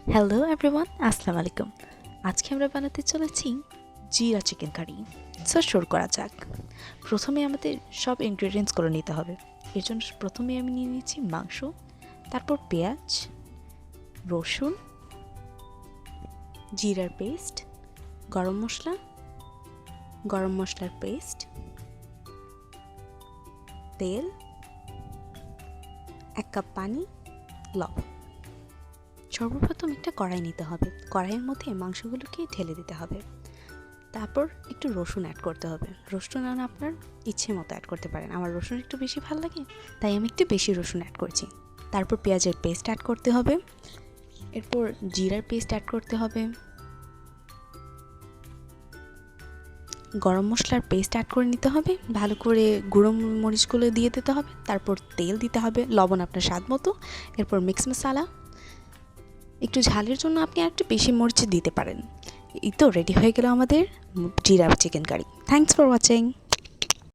Hello everyone, আসসালামু আলাইকুম। আজকে আমরা বানাতে চলেছি জিরা চিকেন কারি। সো শুরু করা যাক। প্রথমে আমাদের সব ইনগ্রেডিয়েন্টসগুলো নিতে হবে। এর জন্য প্রথমে আমি নিয়ে নিয়েছি মাংস, তারপর পেঁয়াজ, রসুন, জিরার পেস্ট, গরম মশলা, গরম মশলার পেস্ট, তেল, 1 কাপ পানি, লবণ। সর্বপ্রথম একটা কড়াই নিতে হবে। কড়াইয়ের মধ্যে মাংসগুলোকে ঢেলে দিতে হবে। তারপর একটু রসুন অ্যাড করতে হবে। রসুন আপনার ইচ্ছে মতো অ্যাড করতে পারেন। আমার রসুন একটু বেশি ভালো লাগে, তাই আমি একটু বেশি রসুন অ্যাড করছি। তারপর পেঁয়াজের পেস্ট অ্যাড করতে হবে। এরপর জিরার পেস্ট অ্যাড করতে হবে। গরম মশলার পেস্ট অ্যাড করে নিতে হবে। ভালো করে গুঁড়ো মরিচগুলো দিয়ে দিতে হবে। তারপর তেল দিতে হবে, লবণ আপনার স্বাদ মতো। এরপর মিক্স মশলা। একটু ঝালের জন্য আপনি আরেকটু বেশি মরিচ দিতে পারেন। এই তো রেডি হয়ে গেল আমাদের জিরা chicken curry. Thanks for watching.